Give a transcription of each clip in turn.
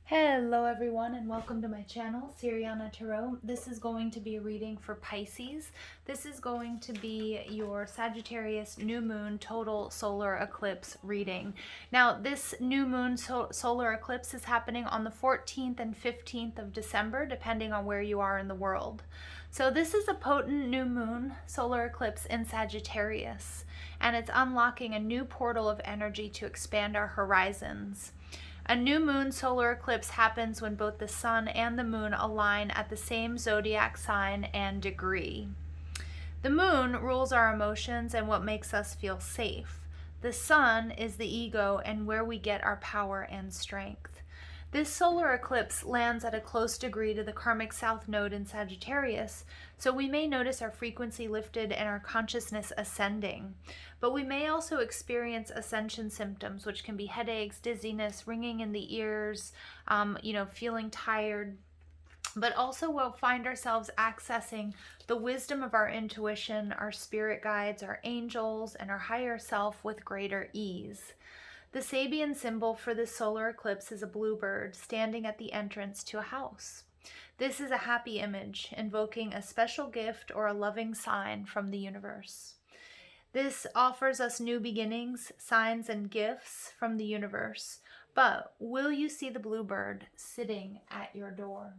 Hello everyone and welcome to my channel, Siriana Tarot. This is going to be a reading for Pisces. This is going to be your Sagittarius New Moon total solar eclipse reading. Now this new moon solar eclipse is happening on the 14th and 15th of December, depending on where you are in the world. So this is a potent new moon solar eclipse in Sagittarius, and it's unlocking a new portal of energy to expand our horizons. A new moon solar eclipse happens when both the sun and the moon align at the same zodiac sign and degree. The moon rules our emotions and what makes us feel safe. The sun is the ego and where we get our power and strength. This solar eclipse lands at a close degree to the Karmic South Node in Sagittarius, so we may notice our frequency lifted and our consciousness ascending. But we may also experience ascension symptoms, which can be headaches, dizziness, ringing in the ears, feeling tired. But also we'll find ourselves accessing the wisdom of our intuition, our spirit guides, our angels, and our higher self with greater ease. The Sabian symbol for this solar eclipse is a bluebird standing at the entrance to a house. This is a happy image, invoking a special gift or a loving sign from the universe. This offers us new beginnings, signs, and gifts from the universe. But will you see the bluebird sitting at your door?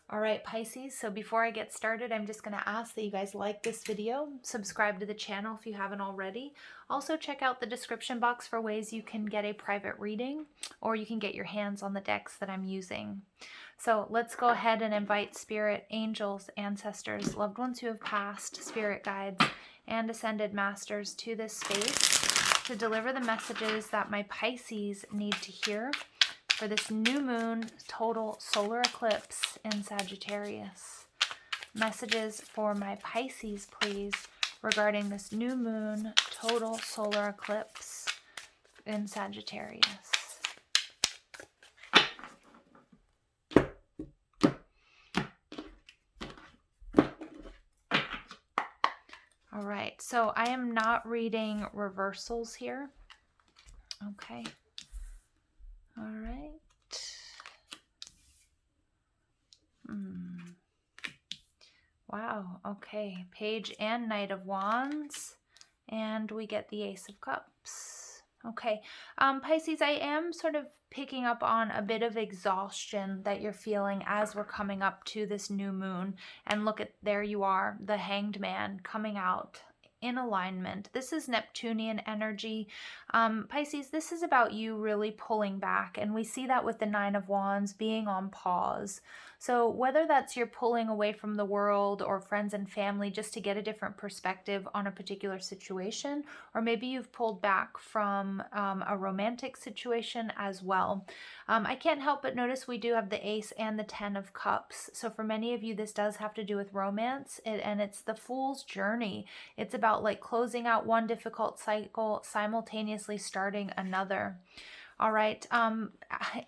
All right, Pisces, so before I get started, I'm just going to ask that you guys like this video, subscribe to the channel if you haven't already. Also, check out the description box for ways you can get a private reading, or you can get your hands on the decks that I'm using. So let's go ahead and invite spirit, angels, ancestors, loved ones who have passed, spirit guides, and ascended masters to this space to deliver the messages that my Pisces need to hear for this new moon total solar eclipse in Sagittarius. Messages for my Pisces, please, regarding this new moon total solar eclipse in Sagittarius. All right, so I am not reading reversals here. Okay. All right. Wow, okay. Page and Knight of Wands, and we get the Ace of Cups. Okay, Pisces, I am sort of picking up on a bit of exhaustion that you're feeling as we're coming up to this new moon. And look at, there you are, the Hanged Man coming out in alignment. This is Neptunian energy. Pisces, this is about you really pulling back, and we see that with the Nine of Wands being on pause. So whether that's you're pulling away from the world or friends and family just to get a different perspective on a particular situation, or maybe you've pulled back from a romantic situation as well. I can't help but notice we do have the Ace and the Ten of Cups. So for many of you, this does have to do with romance, and it's the Fool's Journey. It's about like closing out one difficult cycle, simultaneously starting another. All right,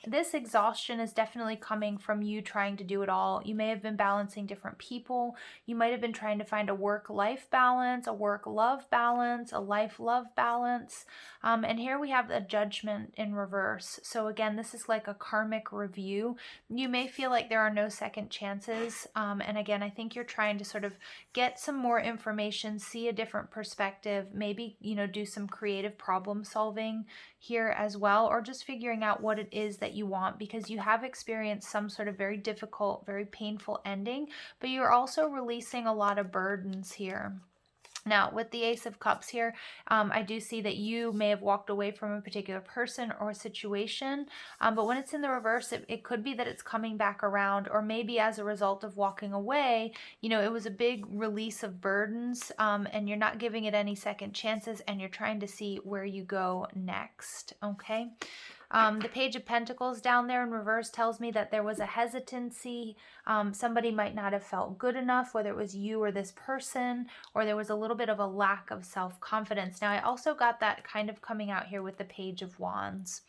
this exhaustion is definitely coming from you trying to do it all. You may have been balancing different people. You might have been trying to find a work-life balance, a work-love balance, a life-love balance. And here we have the Judgment in reverse. So again, this is like a karmic review. You may feel like there are no second chances. And again, I think you're trying to sort of get some more information, see a different perspective, maybe, do some creative problem solving here as well, or just figuring out what it is that you want, because you have experienced some sort of very difficult, very painful ending, but you're also releasing a lot of burdens here. Now, with the Ace of Cups here, I do see that you may have walked away from a particular person or situation, but when it's in the reverse, it could be that it's coming back around, or maybe as a result of walking away, it was a big release of burdens, and you're not giving it any second chances, and you're trying to see where you go next, okay? The Page of Pentacles down there in reverse tells me that there was a hesitancy. Somebody might not have felt good enough, whether it was you or this person, or there was a little bit of a lack of self-confidence. Now, I also got that kind of coming out here with the Page of Wands.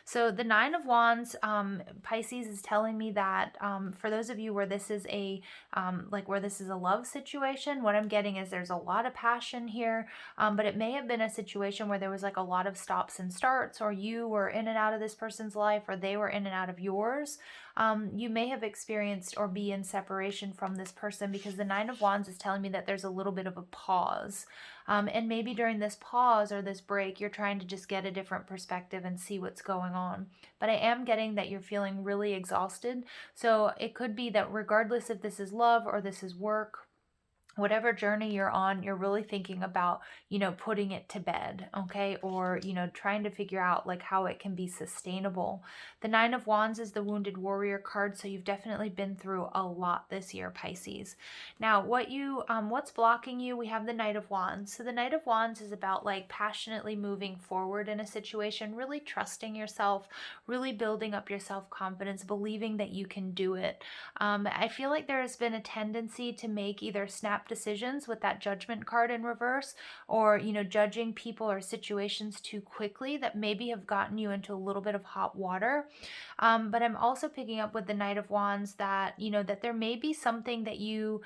So the Nine of Wands, Pisces, is telling me that for those of you where this is a love situation, what I'm getting is there's a lot of passion here, but it may have been a situation where there was like a lot of stops and starts, or you were in and out out of this person's life or they were in and out of yours. You may have experienced or be in separation from this person, because the Nine of Wands is telling me that there's a little bit of a pause. And maybe during this pause or this break, you're trying to just get a different perspective and see what's going on. But I am getting that you're feeling really exhausted. So it could be that regardless if this is love or this is work, whatever journey you're on, you're really thinking about, putting it to bed, okay? Or, trying to figure out like how it can be sustainable. The Nine of Wands is the Wounded Warrior card, so you've definitely been through a lot this year, Pisces. Now, what's blocking you? We have the Knight of Wands. So the Knight of Wands is about like passionately moving forward in a situation, really trusting yourself, really building up your self-confidence, believing that you can do it. I feel like there has been a tendency to make either snap decisions with that Judgment card in reverse, or judging people or situations too quickly that maybe have gotten you into a little bit of hot water. But I'm also picking up with the Knight of Wands that that there may be something that you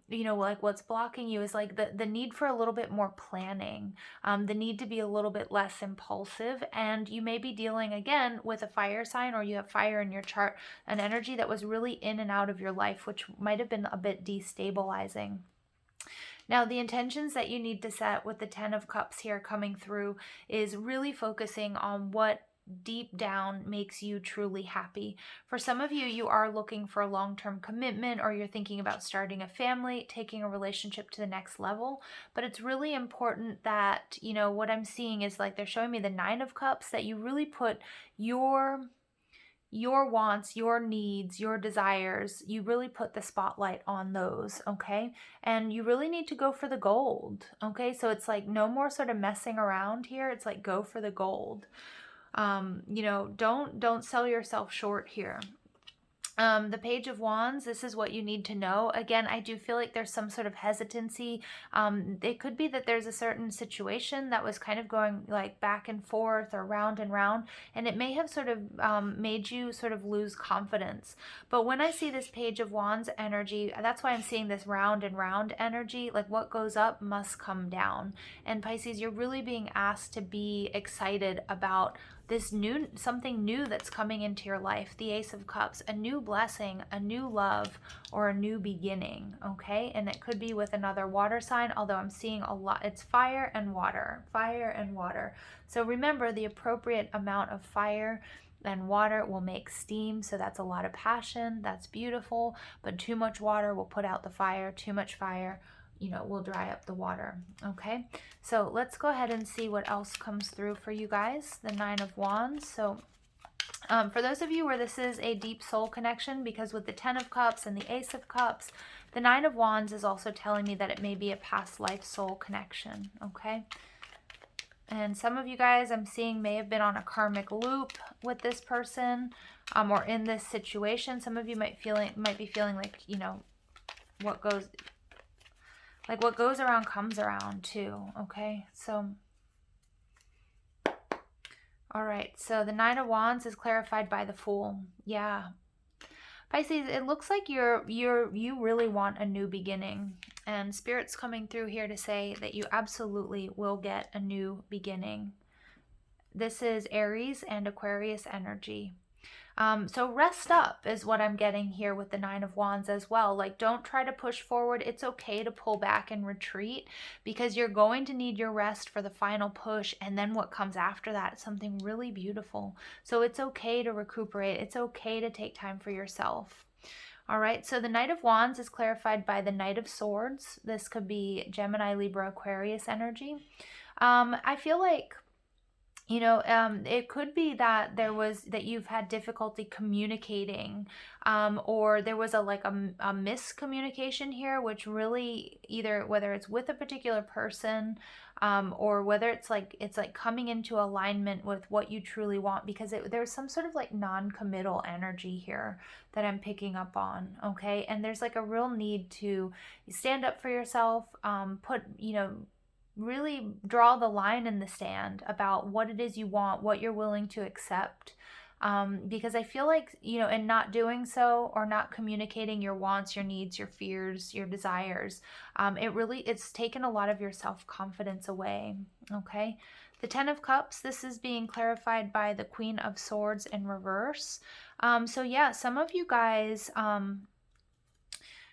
like what's blocking you is like the need for a little bit more planning, the need to be a little bit less impulsive. And you may be dealing again with a fire sign, or you have fire in your chart, an energy that was really in and out of your life, which might have been a bit destabilizing. Now, the intentions that you need to set with the Ten of Cups here coming through is really focusing on what deep down makes you truly happy. For some of you, you are looking for a long-term commitment, or you're thinking about starting a family, taking a relationship to the next level. But it's really important that, what I'm seeing is like they're showing me the Nine of Cups, that you really put your wants, your needs, your desires, you really put the spotlight on those, okay? And you really need to go for the gold, okay? So it's like no more sort of messing around here. It's like go for the gold. Don't sell yourself short here. The Page of Wands, this is what you need to know. Again, I do feel like there's some sort of hesitancy. It could be that there's a certain situation that was kind of going like back and forth or round and round, and it may have sort of made you sort of lose confidence. But when I see this Page of Wands energy, that's why I'm seeing this round and round energy, like what goes up must come down. And Pisces, you're really being asked to be excited about this something new that's coming into your life. The Ace of Cups, a new blessing, a new love, or a new beginning, okay? And it could be with another water sign, although I'm seeing a lot. It's fire and water, fire and water. So remember, the appropriate amount of fire and water will make steam, so that's a lot of passion. That's beautiful. But too much water will put out the fire. Too much fire will dry up the water, okay? So let's go ahead and see what else comes through for you guys. The Nine of Wands. So for those of you where this is a deep soul connection, because with the Ten of Cups and the Ace of Cups, the Nine of Wands is also telling me that it may be a past life soul connection, okay? And some of you guys I'm seeing may have been on a karmic loop with this person, or in this situation. Some of you might be feeling like, what goes around comes around too, okay? So, all right, so the Nine of Wands is clarified by the Fool. Yeah. Pisces, it looks like you really want a new beginning, and Spirit's coming through here to say that you absolutely will get a new beginning. This is Aries and Aquarius energy. So rest up is what I'm getting here with the Nine of Wands as well. Like, don't try to push forward. It's okay to pull back and retreat, because you're going to need your rest for the final push. And then what comes after that is something really beautiful. So it's okay to recuperate. It's okay to take time for yourself. All right, so the Knight of Wands is clarified by the Knight of Swords. This could be Gemini, Libra, Aquarius energy. I feel like it could be that you've had difficulty communicating, or there was a miscommunication here, which really whether it's with a particular person, or whether it's like coming into alignment with what you truly want, because there's some sort of like non-committal energy here that I'm picking up on, okay? And there's like a real need to stand up for yourself, really draw the line in the sand about what it is you want, what you're willing to accept. Because I feel like, in not doing so, or not communicating your wants, your needs, your fears, your desires, it's taken a lot of your self-confidence away, okay? The Ten of Cups, this is being clarified by the Queen of Swords in reverse. So yeah, some of you guys,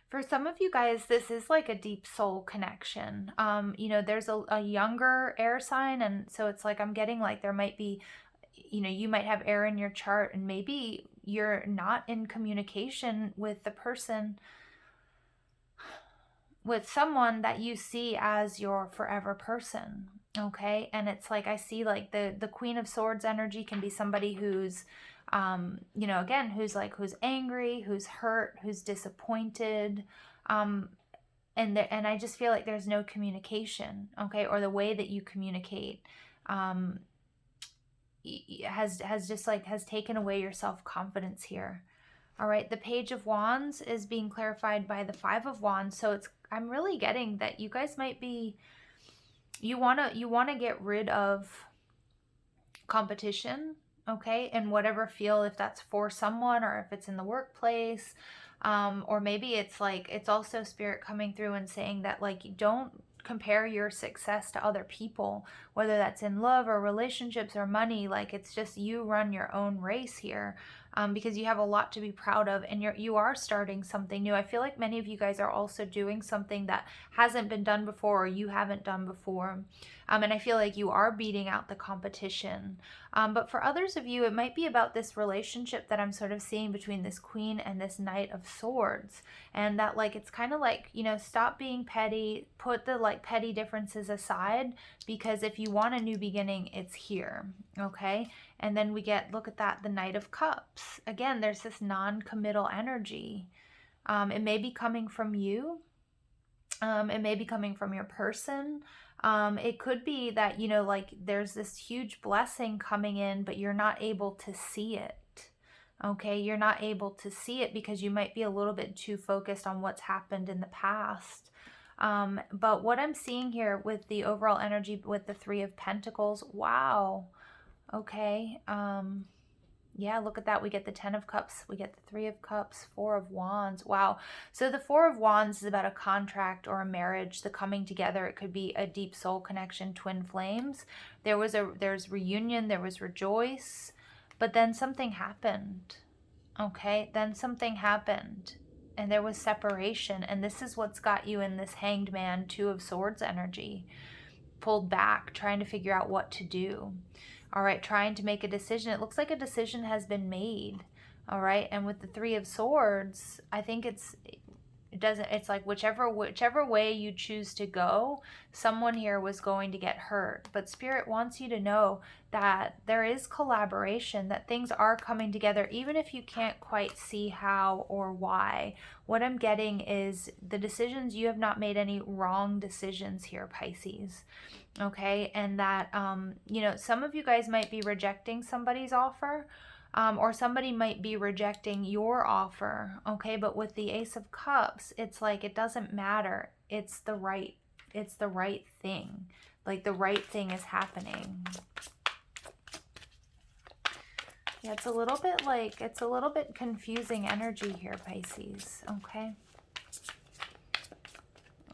for some of you guys, this is like a deep soul connection. You know, there's a younger air sign, and so it's like I'm getting like there might be, you know, you might have air in your chart, and maybe you're not in communication with the person, with someone that you see as your forever person. Okay. And it's like I see like the Queen of Swords energy can be somebody who's you know, again, who's angry, who's hurt, who's disappointed, and I just feel like there's no communication. Okay. Or the way that you communicate has just like has taken away your self-confidence here. All right, the Page of Wands is being clarified by the Five of Wands. So I'm really getting that you guys might be, you want to get rid of competition, okay, in whatever field, if that's for someone or if it's in the workplace, or maybe it's like, it's also Spirit coming through and saying that like, you don't compare your success to other people, whether that's in love or relationships or money. Like, it's just you run your own race here, because you have a lot to be proud of, and you are starting something new. I feel like many of you guys are also doing something that hasn't been done before, or you haven't done before, and I feel like you are beating out the competition. But for others of you, it might be about this relationship that I'm sort of seeing between this Queen and this Knight of Swords, and that like it's kind of like, you know, stop being petty, put the like petty differences aside, because if you want a new beginning, it's here. Okay. And then we get, look at that, the Knight of Cups. Again, there's this non-committal energy. It may be coming from you. It may be coming from your person. It could be that, you know, like there's this huge blessing coming in, but you're not able to see it. Okay, you're not able to see it because you might be a little bit too focused on what's happened in the past. But what I'm seeing here with the overall energy with the Three of Pentacles, wow. Okay. Yeah, look at that. We get the Ten of Cups. We get the Three of Cups, Four of Wands. Wow. So the Four of Wands is about a contract or a marriage, the coming together. It could be a deep soul connection, twin flames. There's reunion, there was rejoice, but then something happened. Okay. Then something happened and there was separation. And this is what's got you in this Hanged Man, Two of Swords energy, pulled back, trying to figure out what to do. All right, trying to make a decision. It looks like a decision has been made. All right, and with the Three of Swords, I think it's like whichever way you choose to go, someone here was going to get hurt. But Spirit wants you to know that there is collaboration, that things are coming together, even if you can't quite see how or why. What I'm getting is the decisions, you have not made any wrong decisions here, Pisces. Okay, and that, you know, some of you guys might be rejecting somebody's offer, or somebody might be rejecting your offer. Okay, but with the Ace of Cups, it's like it doesn't matter. It's the right thing. Like the right thing is happening. Yeah, it's a little bit confusing energy here, Pisces. Okay.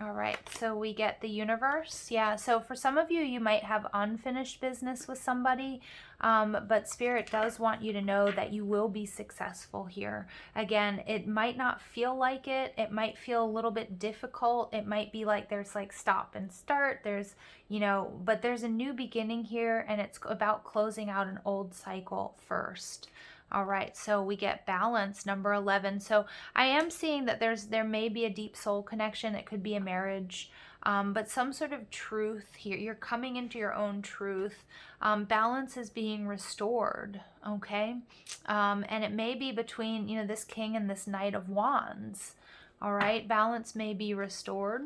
All right, so we get the Universe. Yeah, so for some of you, you might have unfinished business with somebody, but Spirit does want you to know that you will be successful here. Again, it might not feel like it. It might feel a little bit difficult. It might be like there's like stop and start. There's, you know, but there's a new beginning here, and it's about closing out an old cycle first. All right, so we get Balance, number 11. So I am seeing that there may be a deep soul connection. It could be a marriage, but some sort of truth here. You're coming into your own truth. Balance is being restored, okay? And it may be between, you know, this King and this Knight of Wands. All right, balance may be restored.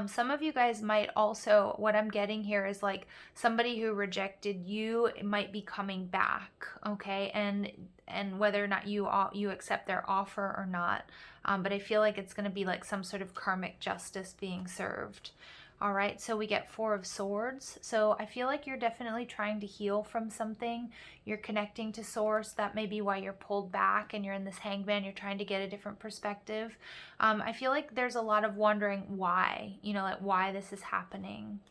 Some of you guys might also, what I'm getting here is like somebody who rejected you might be coming back, okay? And whether or not you accept their offer or not, but I feel like it's going to be like some sort of karmic justice being served. All right, so we get Four of Swords. So I feel like you're definitely trying to heal from something. You're connecting to Source. That may be why you're pulled back and you're in this Hangman. You're trying to get a different perspective. I feel like there's a lot of wondering why, you know, like why this is happening.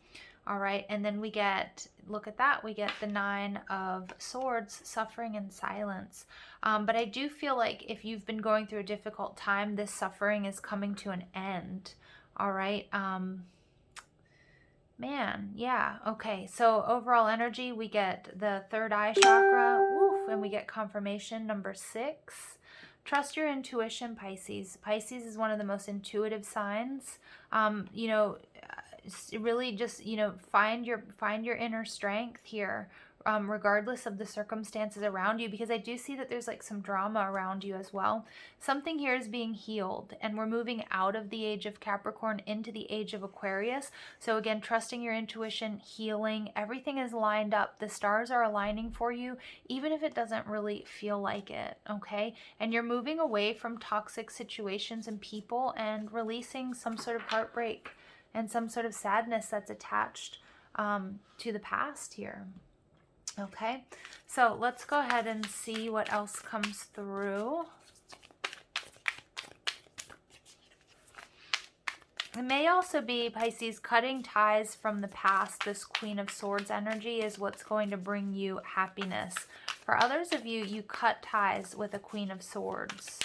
All right, and then we get, look at that, we get the 9 of Swords, suffering and silence. But I do feel like if you've been going through a difficult time, this suffering is coming to an end. All right. Man, yeah. Okay, so overall energy, we get the third eye chakra, woof, and we get confirmation number 6. Trust your intuition, Pisces. Pisces is one of the most intuitive signs. You know, really just, you know, find your inner strength here, regardless of the circumstances around you, because I do see that there's like some drama around you as well. Something here is being healed, and we're moving out of the age of Capricorn into the age of Aquarius. So again, trusting your intuition, healing, everything is lined up. The stars are aligning for you, even if it doesn't really feel like it, okay? And you're moving away from toxic situations and people and releasing some sort of heartbreak and some sort of sadness that's attached to the past here. Okay, so let's go ahead and see what else comes through. It may also be, Pisces, cutting ties from the past. This Queen of Swords energy is what's going to bring you happiness. For others of you, you cut ties with a Queen of Swords,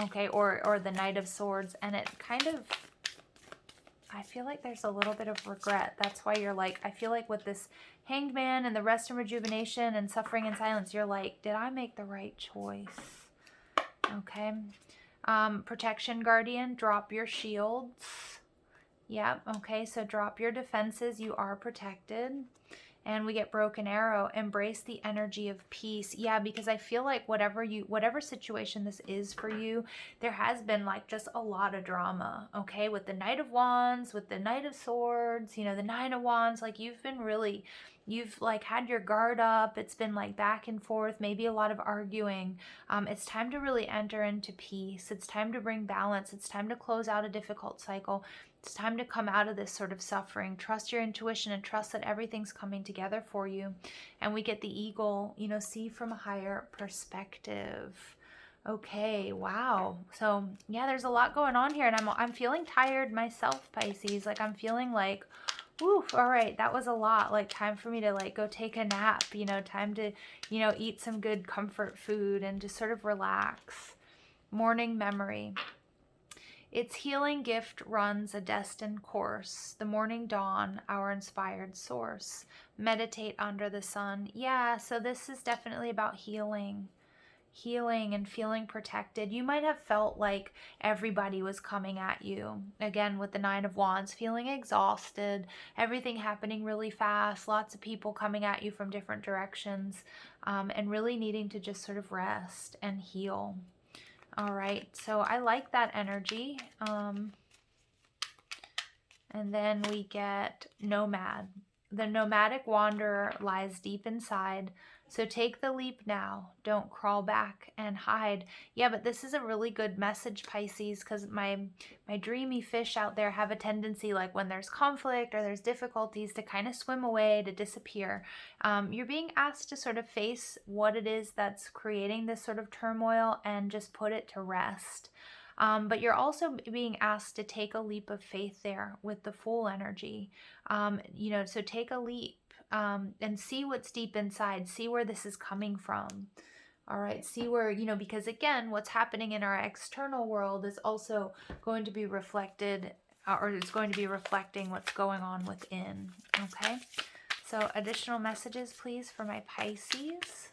okay, or the Knight of Swords, and it kind of, I feel like there's a little bit of regret. That's why you're like, I feel like with this Hanged Man and the rest and rejuvenation and suffering and silence, you're like, did I make the right choice? Okay. Protection Guardian, drop your shields. Yep. Okay. So drop your defenses. You are protected. And we get Broken Arrow, embrace the energy of peace. Yeah, because I feel like whatever situation this is for you, there has been like just a lot of drama, okay? With the Knight of Wands, with the Knight of Swords, you know, the Nine of Wands, like you've like had your guard up. It's been like back and forth, maybe a lot of arguing. It's time to really enter into peace. It's time to bring balance. It's time to close out a difficult cycle. It's time to come out of this sort of suffering. Trust your intuition and trust that everything's coming together for you. And we get the eagle, you know, see from a higher perspective. Okay, wow. So yeah, there's a lot going on here, and I'm feeling tired myself, Pisces. Like I'm feeling like, oof, all right, that was a lot. Like time for me to like go take a nap, you know, time to, you know, eat some good comfort food and just sort of relax. Morning memory. Its healing gift runs a destined course. The morning dawn, our inspired source. Meditate under the sun. Yeah, so this is definitely about healing. Healing and feeling protected. You might have felt like everybody was coming at you. Again, with the Nine of Wands, feeling exhausted, everything happening really fast, lots of people coming at you from different directions, and really needing to just sort of rest and heal. All right, so I like that energy. And then we get Nomad. The nomadic wanderer lies deep inside, so take the leap now. Don't crawl back and hide. Yeah, but this is a really good message, Pisces, because my dreamy fish out there have a tendency, like when there's conflict or there's difficulties, to kind of swim away, to disappear. You're being asked to sort of face what it is that's creating this sort of turmoil and just put it to rest. But you're also being asked to take a leap of faith there with the Fool energy. You know, so take a leap and see what's deep inside. See where this is coming from. All right, see where, you know, because again, what's happening in our external world is also going to be reflected, or it's going to be reflecting what's going on within. Okay, so additional messages, please, for my Pisces.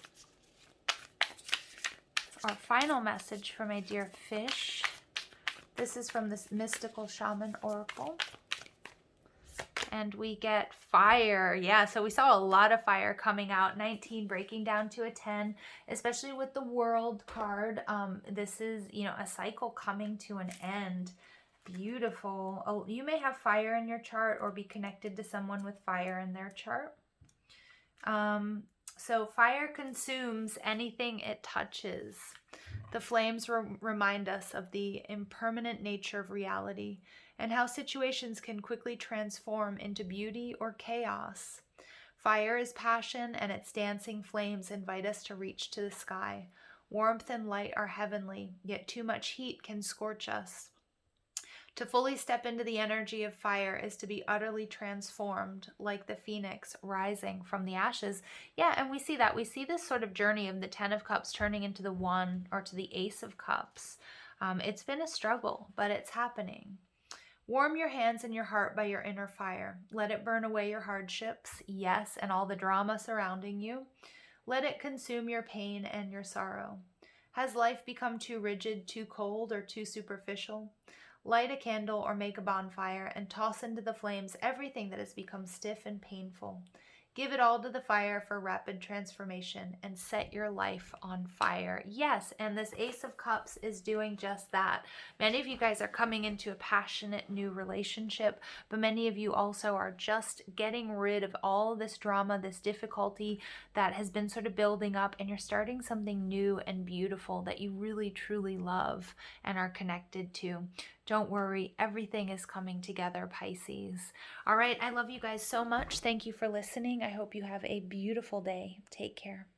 Our final message for my dear fish. This is from this Mystical Shaman Oracle. And we get fire. Yeah, so we saw a lot of fire coming out. 19 breaking down to a 10, especially with the World card. This is, you know, a cycle coming to an end. Beautiful. Oh, you may have fire in your chart or be connected to someone with fire in their chart. So fire consumes anything it touches. The flames remind us of the impermanent nature of reality and how situations can quickly transform into beauty or chaos. Fire is passion, and its dancing flames invite us to reach to the sky. Warmth and light are heavenly, yet too much heat can scorch us. To fully step into the energy of fire is to be utterly transformed, like the phoenix rising from the ashes. Yeah, and we see that. We see this sort of journey of the Ten of Cups turning into the One or to the Ace of Cups. It's been a struggle, but it's happening. Warm your hands and your heart by your inner fire. Let it burn away your hardships, yes, and all the drama surrounding you. Let it consume your pain and your sorrow. Has life become too rigid, too cold, or too superficial? Light a candle or make a bonfire and toss into the flames everything that has become stiff and painful. Give it all to the fire for rapid transformation and set your life on fire. Yes, and this Ace of Cups is doing just that. Many of you guys are coming into a passionate new relationship, but many of you also are just getting rid of all this drama, this difficulty that has been sort of building up, and you're starting something new and beautiful that you really truly love and are connected to. Don't worry, everything is coming together, Pisces. All right, I love you guys so much. Thank you for listening. I hope you have a beautiful day. Take care.